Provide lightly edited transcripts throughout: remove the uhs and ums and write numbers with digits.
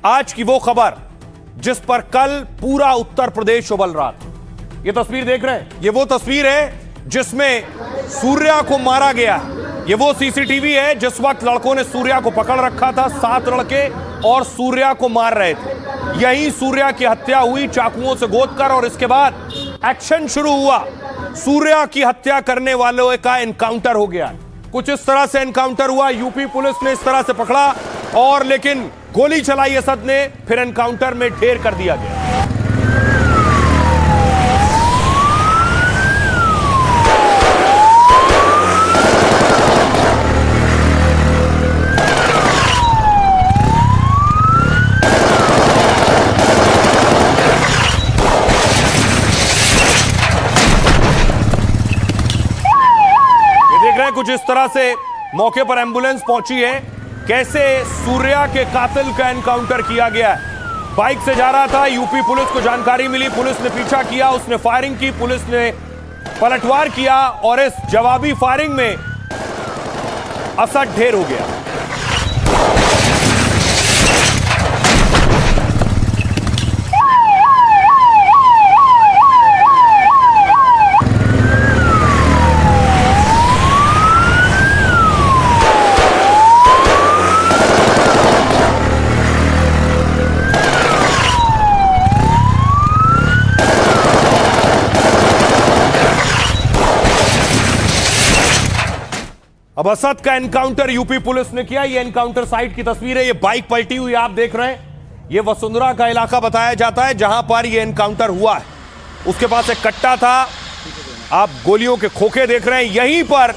आज की वो खबर जिस पर कल पूरा उत्तर प्रदेश उबल रहा था। ये तस्वीर देख रहे हैं, ये वो तस्वीर है जिसमें सूर्या को मारा गया। ये वो सीसीटीवी है जिस वक्त लड़कों ने सूर्या को पकड़ रखा था, 7 लड़के, और सूर्या को मार रहे थे। यही सूर्या की हत्या हुई चाकुओं से गोदकर, और इसके बाद एक्शन शुरू हुआ। सूर्या की हत्या करने वालों का एनकाउंटर हो गया। कुछ इस तरह से एनकाउंटर हुआ, यूपी पुलिस ने इस तरह से पकड़ा, और लेकिन गोली चलाई असद ने, फिर एनकाउंटर में ढेर कर दिया गया। कुछ इस तरह से मौके पर एम्बुलेंस पहुंची है। कैसे सूर्या के कातिल का एनकाउंटर किया गया है। बाइक से जा रहा था, यूपी पुलिस को जानकारी मिली, पुलिस ने पीछा किया, उसने फायरिंग की, पुलिस ने पलटवार किया, और इस जवाबी फायरिंग में असद ढेर हो गया। अब असद का एनकाउंटर यूपी पुलिस ने किया। ये एनकाउंटर साइट की तस्वीर है, ये बाइक पलटी हुई आप देख रहे हैं। ये वसुंधरा का इलाका बताया जाता है जहां पर ये एनकाउंटर हुआ है। उसके पास एक कट्टा था, आप गोलियों के खोखे देख रहे हैं। यहीं पर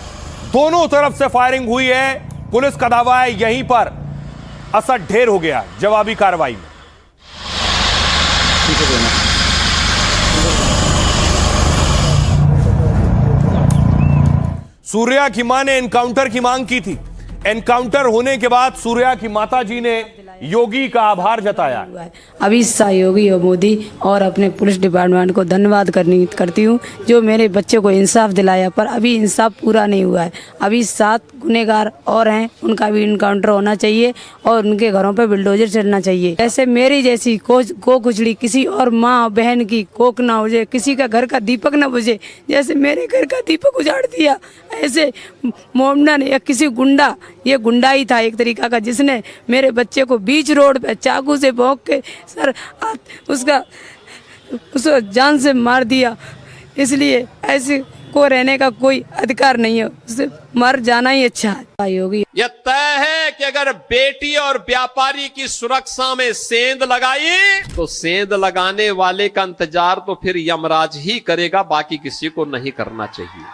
दोनों तरफ से फायरिंग हुई है। पुलिस का दावा है यहीं पर असद ढेर हो गया जवाबी कार्रवाई में। सूर्या की मां ने एनकाउंटर की मांग की थी। एनकाउंटर होने के बाद सूर्या की माताजी ने योगी का आभार जताया। अभी योगी और मोदी और अपने पुलिस डिपार्टमेंट को धन्यवाद करती हूँ जो मेरे बच्चे को इंसाफ दिलाया, पर अभी इंसाफ पूरा नहीं हुआ है। अभी 7 गुनहगार और हैं, उनका भी इनकाउंटर होना चाहिए और उनके घरों पर बुलडोजर चलना चाहिए। ऐसे मेरी जैसी को कुचली किसी और माँ बहन की कोक ना हो जाए, किसी का घर का दीपक ना बुझे, जैसे मेरे घर का दीपक उजाड़ दिया, ऐसे मोमडन या किसी गुंडा, ये गुंडा ही था एक तरीका का, जिसने मेरे बच्चे को बीच रोड पे चाकू से भोंक के सर उसको जान से मार दिया। इसलिए ऐसे को रहने का कोई अधिकार नहीं है, उसे मर जाना ही अच्छा है। योगी यह तय है कि अगर बेटी और व्यापारी की सुरक्षा में सेंध लगाई तो सेंध लगाने वाले का इंतजार तो फिर यमराज ही करेगा, बाकी किसी को नहीं करना चाहिए।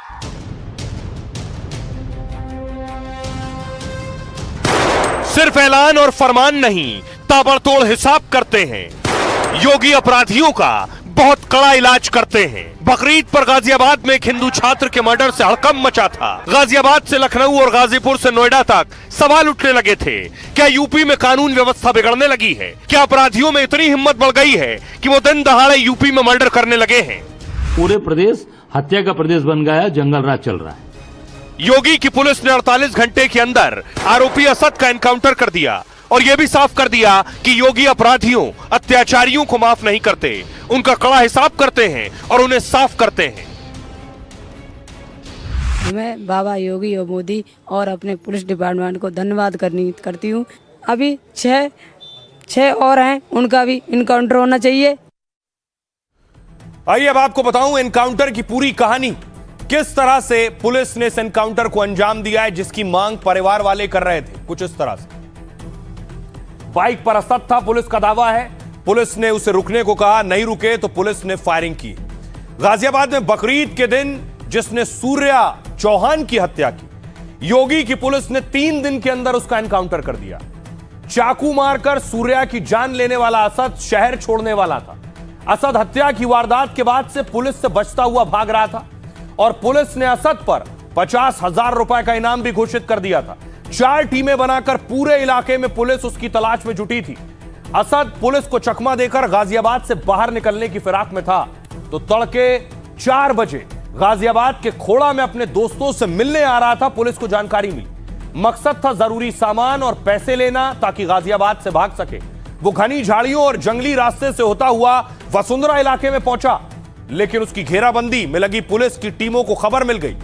सिर्फ ऐलान और फरमान नहीं, ताबड़तोड़ हिसाब करते हैं। योगी अपराधियों का बहुत कड़ा इलाज करते हैं। बकरीद पर गाजियाबाद में एक हिंदू छात्र के मर्डर से हड़कंप मचा था। गाजियाबाद से लखनऊ और गाजीपुर से नोएडा तक सवाल उठने लगे थे, क्या यूपी में कानून व्यवस्था बिगड़ने लगी है? क्या अपराधियों में इतनी हिम्मत बढ़ गई है कि वो दिन दहाड़े यूपी में मर्डर करने लगे हैं? पूरे प्रदेश हत्या का प्रदेश बन गया है, जंगल राज चल रहा है। योगी की पुलिस ने 48 घंटे के अंदर आरोपी असद का एनकाउंटर कर दिया, और यह भी साफ कर दिया कि योगी अपराधियों, अत्याचारियों को माफ नहीं करते, उनका कड़ा हिसाब करते हैं और उन्हें साफ करते हैं। मैं बाबा योगी और मोदी और अपने पुलिस डिपार्टमेंट को धन्यवाद करती हूँ। अभी 6 और हैं, उनका भी इनकाउंटर होना चाहिए। आइए अब आपको बताऊं एनकाउंटर की पूरी कहानी, किस तरह से पुलिस ने इस एनकाउंटर को अंजाम दिया है, जिसकी मांग परिवार वाले कर रहे थे। कुछ इस तरह से बाइक पर असद था, पुलिस का दावा है। पुलिस ने उसे रुकने को कहा, नहीं रुके तो पुलिस ने फायरिंग की। गाजियाबाद में बकरीद के दिन जिसने सूर्या चौहान की हत्या की, योगी की पुलिस ने 3 दिन के अंदर उसका एनकाउंटर कर दिया। चाकू मारकर सूर्या की जान लेने वाला असद शहर छोड़ने वाला था। असद हत्या की वारदात के बाद से पुलिस से बचता हुआ भाग रहा था, और पुलिस ने असद पर 50,000 रुपए का इनाम भी घोषित कर दिया था। 4 टीमें बनाकर पूरे इलाके में पुलिस उसकी तलाश में जुटी थी। असद पुलिस को चकमा देकर गाजियाबाद से बाहर निकलने की फिराक में था, तो तड़के 4 बजे गाजियाबाद के खोड़ा में अपने दोस्तों से मिलने आ रहा था। पुलिस को जानकारी मिली, मकसद था जरूरी सामान और पैसे लेना ताकि गाजियाबाद से भाग सके। वो घनी झाड़ियों और जंगली रास्ते से होता हुआ वसुंधरा इलाके में पहुंचा, लेकिन उसकी घेराबंदी में लगी पुलिस की टीमों को खबर मिल गई।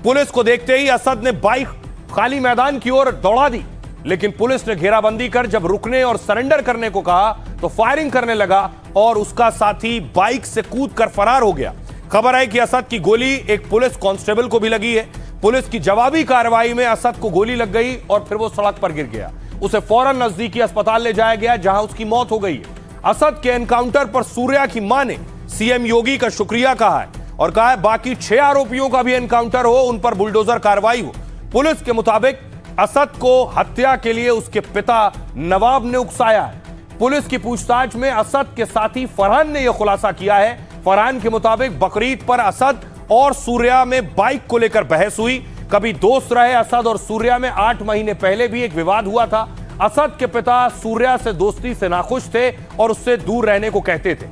पुलिस को देखते ही असद ने बाइक खाली मैदान की ओर दौड़ा दी, लेकिन पुलिस ने घेराबंदी कर जब रुकने और सरेंडर करने को कहा तो फायरिंग करने लगा और उसका साथी बाइक से कूदकर फरार हो गया। खबर है कि असद की गोली एक पुलिस कांस्टेबल को भी लगी है। पुलिस की जवाबी कार्रवाई में असद को गोली लग गई और फिर वो सड़क पर गिर गया। उसे फौरन नजदीकी अस्पताल ले जाया गया, जहां उसकी मौत हो गई है। असद के एनकाउंटर पर सूर्या की मां ने सीएम योगी का शुक्रिया कहा है और कहा है बाकी 6 आरोपियों का भी एनकाउंटर हो, उन पर बुलडोजर कार्रवाई हो। पुलिस के मुताबिक असद को हत्या के लिए उसके पिता नवाब ने उकसाया है। पुलिस की पूछताछ में असद के साथी फरहान ने यह खुलासा किया है। फरहान के मुताबिक बकरीद पर असद और सूर्या में बाइक को लेकर बहस हुई। कभी दोस्त रहे असद और सूर्या में 8 महीने पहले भी एक विवाद हुआ था। असद के पिता सूर्या से दोस्ती से नाखुश थे और उससे दूर रहने को कहते थे।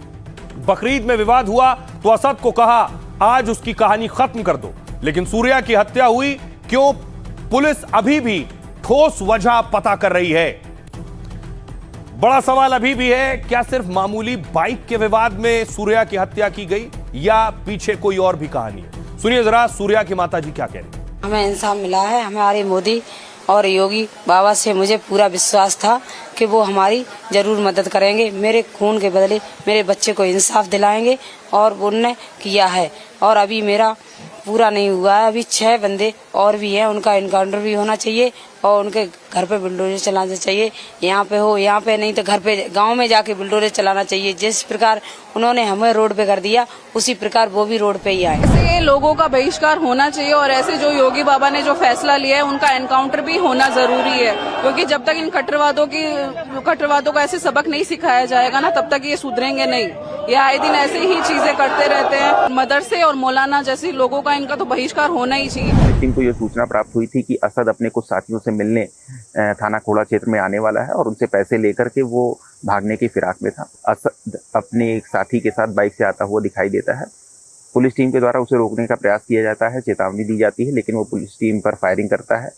बकरीद में विवाद हुआ तो असद को कहा आज उसकी कहानी खत्म कर दो, लेकिन सूर्या की हत्या हुई क्यों? पुलिस अभी भी ठोस वजह पता कर रही है। बड़ा सवाल अभी भी है, क्या सिर्फ मामूली बाइक के विवाद में सूर्या की हत्या की गई या पीछे कोई और भी कहानी है? सुनिए जरा सूर्या की माताजी क्या कह रही है। हमें इंसाफ मिला है। हमारे मोदी और योगी बाबा से मुझे पूरा विश्वास था कि वो हमारी जरूर मदद करेंगे। मेरे खून के बदले मेरे बच्चे को इंसाफ दिलाएंगे और उन्होंने किया है। और अभी मेरा पूरा नहीं हुआ है, अभी 6 बंदे और भी हैं, उनका एनकाउंटर भी होना चाहिए और उनके घर पे बुलडोजर चलाना चाहिए। यहाँ पे हो, यहाँ पे नहीं तो घर पे गांव में जाके बुलडोजर चलाना चाहिए। जिस प्रकार उन्होंने हमें रोड पे कर दिया उसी प्रकार वो भी रोड पे ही आए। ऐसे लोगों का बहिष्कार होना चाहिए और ऐसे जो योगी बाबा ने जो फैसला लिया है उनका एनकाउंटर भी होना जरूरी है, क्योंकि जब तक इन कट्टरवादों को ऐसे सबक नहीं सिखाया जाएगा ना, तब तक ये सुधरेंगे नहीं। ये आए दिन ऐसे ही चीजें करते रहते हैं। मदरसे और मौलाना जैसे लोगों का इनका तो बहिष्कार होना ही चाहिए। टीम को यह सूचना प्राप्त हुई थी कि असद अपने कुछ साथियों से मिलने थाना खोड़ा क्षेत्र में आने वाला है और उनसे पैसे लेकर के वो भागने की फिराक में था। असद अपने एक साथी के साथ बाइक से आता हुआ दिखाई देता है। पुलिस टीम के द्वारा उसे रोकने का प्रयास किया जाता है, चेतावनी दी जाती है, लेकिन वो पुलिस टीम पर फायरिंग करता है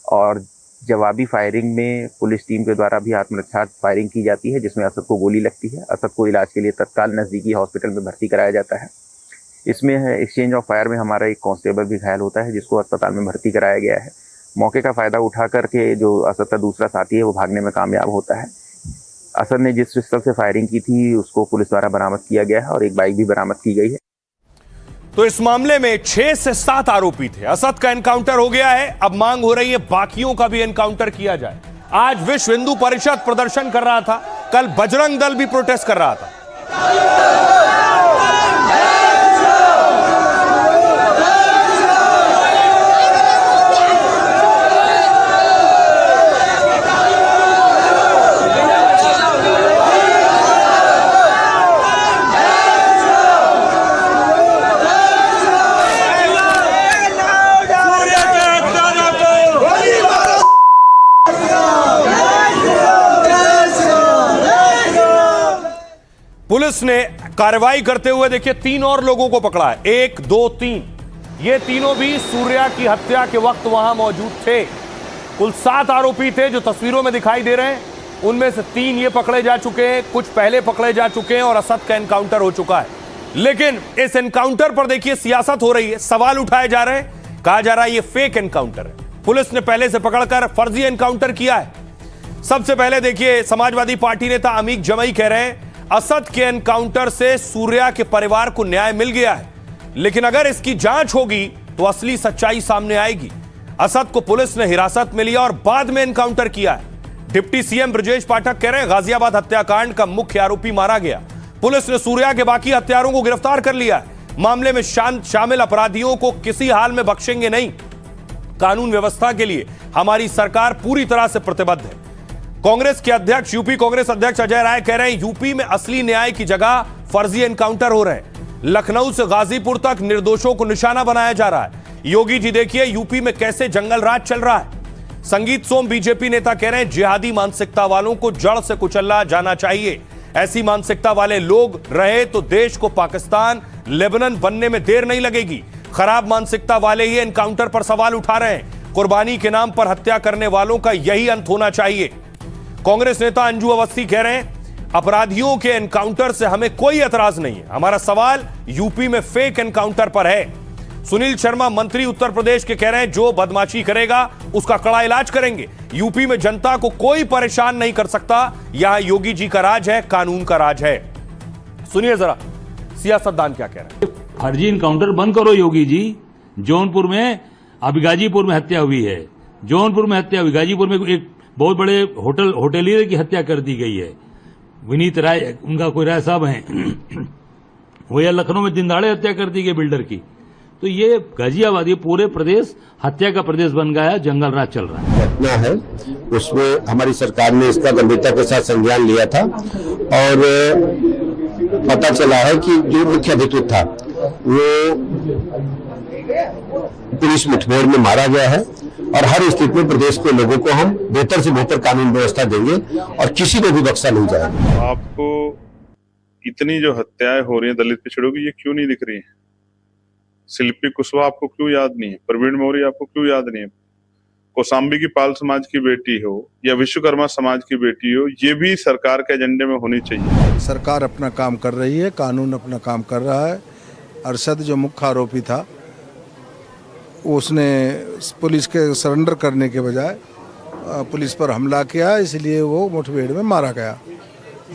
और जवाबी फायरिंग में पुलिस टीम के द्वारा भी आत्मरक्षा फायरिंग की जाती है, जिसमें असद को गोली लगती है। असद को इलाज के लिए तत्काल नजदीकी हॉस्पिटल में भर्ती कराया जाता है। इसमें एक्सचेंज ऑफ फायर में हमारा एक कांस्टेबल भी घायल होता है, जिसको अस्पताल में भर्ती कराया गया है। मौके का फायदा उठा करके जो असद का दूसरा साथी है वो भागने में कामयाब होता है। असद ने जिस पिस्टल से फायरिंग की थी उसको पुलिस द्वारा बरामद किया गया है और एक बाइक भी बरामद की गई है। तो इस मामले में 6 से 7 आरोपी थे। असद का एनकाउंटर हो गया है, अब मांग हो रही है बाकियों का भी एनकाउंटर किया जाए। आज विश्व हिंदू परिषद प्रदर्शन कर रहा था, कल बजरंग दल भी प्रोटेस्ट कर रहा था। पुलिस ने कार्रवाई करते हुए देखिए 3 और लोगों को पकड़ा है। 1, 2, 3 ये तीनों भी सूर्या की हत्या के वक्त वहां मौजूद थे। कुल 7 आरोपी थे जो तस्वीरों में दिखाई दे रहे हैं। उनमें से 3 ये पकड़े जा चुके हैं, कुछ पहले पकड़े जा चुके हैं और असद का एनकाउंटर हो चुका है। लेकिन इस एनकाउंटर पर देखिए सियासत हो रही है, सवाल उठाए जा रहे हैं। कहा जा रहा है ये फेक एनकाउंटर है, पुलिस ने पहले से पकड़कर फर्जी एनकाउंटर किया है। सबसे पहले देखिए समाजवादी पार्टी नेता अमीक जमई कह रहे हैं असद के एनकाउंटर से सूर्या के परिवार को न्याय मिल गया है, लेकिन अगर इसकी जांच होगी तो असली सच्चाई सामने आएगी। असद को पुलिस ने हिरासत में लिया और बाद में एनकाउंटर किया है। डिप्टी सीएम ब्रजेश पाठक कह रहे हैं गाजियाबाद हत्याकांड का मुख्य आरोपी मारा गया। पुलिस ने सूर्या के बाकी हत्यारों को गिरफ्तार कर लिया है। मामले में शामिल अपराधियों को किसी हाल में बख्शेंगे नहीं। कानून व्यवस्था के लिए हमारी सरकार पूरी तरह से प्रतिबद्ध है। कांग्रेस के अध्यक्ष, यूपी कांग्रेस अध्यक्ष अजय राय कह रहे हैं यूपी में असली न्याय की जगह फर्जी एनकाउंटर हो रहे हैं। लखनऊ से गाजीपुर तक निर्दोषों को निशाना बनाया जा रहा है। योगी जी देखिए यूपी में कैसे जंगल राज चल रहा है। संगीत सोम बीजेपी नेता कह रहे हैं जिहादी मानसिकता वालों को जड़ से कुचला जाना चाहिए। ऐसी मानसिकता वाले लोग रहे तो देश को पाकिस्तान, लेबनान बनने में देर नहीं लगेगी। खराब मानसिकता वाले ही एनकाउंटर पर सवाल उठा रहे हैं। कुर्बानी के नाम पर हत्या करने वालों का यही अंत होना चाहिए। कांग्रेस नेता अंजू अवस्थी कह रहे हैं अपराधियों के एनकाउंटर से हमें कोई एतराज नहीं है। हमारा सवाल यूपी में फेक एनकाउंटर पर है। सुनील शर्मा मंत्री उत्तर प्रदेश के कह रहे हैं जो बदमाशी करेगा उसका कड़ा इलाज करेंगे। यूपी में जनता को कोई परेशान नहीं कर सकता। यहां योगी जी का राज है, कानून का राज है। सुनिए जरा सियासतदान क्या कह रहे हैं। फर्जी इनकाउंटर बंद करो योगी जी। जौनपुर में अभी गाजीपुर में हत्या हुई है, जौनपुर में हत्या हुई, गाजीपुर में एक बहुत बड़े होटलियर की हत्या कर दी गई है। विनीत राय उनका कोई राय साहब हैं वो या लखनऊ में दिनदाड़े हत्या कर दी गई बिल्डर की। तो ये गाजियाबाद ये पूरे प्रदेश हत्या का प्रदेश बन गया है, जंगल राज चल रहा है। घटना है उसमें हमारी सरकार ने इसका गंभीरता के साथ संज्ञान लिया था और पता चला है कि जो मुख्य अभियुक्त था वो पुलिस मुठभेड़ में मारा गया है और हर स्थिति में प्रदेश के लोगों को हम बेहतर से बेहतर कानून व्यवस्था देंगे और किसी को भी बख्शा नहीं जाएगा। आपको इतनी जो हत्याएं हो रही हैं दलित पिछड़ों की, ये क्यों नहीं दिख रही है? शिल्पी कुशवाहा आपको क्यों याद नहीं है? प्रवीण मौर्य आपको क्यों याद नहीं है? कौशाम्बी की पाल समाज की बेटी हो या विश्वकर्मा समाज की बेटी हो, ये भी सरकार के एजेंडे में होनी चाहिए। सरकार अपना काम कर रही है, कानून अपना काम कर रहा है। अरशद जो मुख्य आरोपी था उसने पुलिस के सरेंडर करने के बजाय पुलिस पर हमला किया, इसलिए वो मुठभेड़ में मारा गया।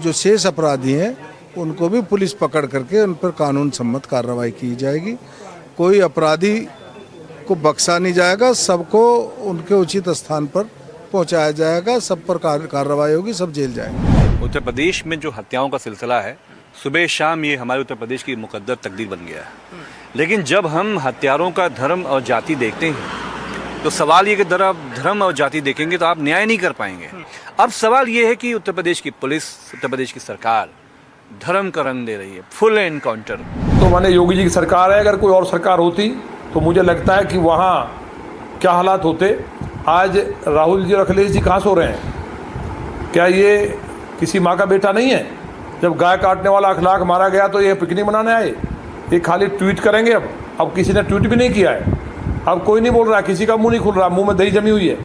जो शेष अपराधी हैं उनको भी पुलिस पकड़ करके उन पर कानून सम्मत कार्रवाई की जाएगी। कोई अपराधी को बख्शा नहीं जाएगा, सबको उनके उचित स्थान पर पहुंचाया जाएगा, सब पर कार्रवाई होगी, सब जेल जाएंगे। उत्तर प्रदेश में जो हत्याओं का सिलसिला है, सुबह शाम ये हमारे उत्तर प्रदेश की मुकद्दर तकदीर बन गया है। लेकिन जब हम हत्यारों का धर्म और जाति देखते हैं तो सवाल ये कि धर्म और जाति देखेंगे तो आप न्याय नहीं कर पाएंगे। अब सवाल ये है कि उत्तर प्रदेश की पुलिस, उत्तर प्रदेश की सरकार धर्म का रंग दे रही है, फुल एनकाउंटर। तो माने योगी जी की सरकार है, अगर कोई और सरकार होती तो मुझे लगता है कि वहाँ क्या हालात होते। आज राहुल जी और अखिलेश जी कहाँ सो रहे हैं? क्या ये किसी माँ का बेटा नहीं है? जब गाय काटने वाला अखलाक मारा गया तो ये पिकनिक मनाने आए? ये खाली ट्वीट करेंगे। अब किसी ने ट्वीट भी नहीं किया है, अब कोई नहीं बोल रहा, किसी का मुंह नहीं खुल रहा, मुंह में दही जमी हुई है।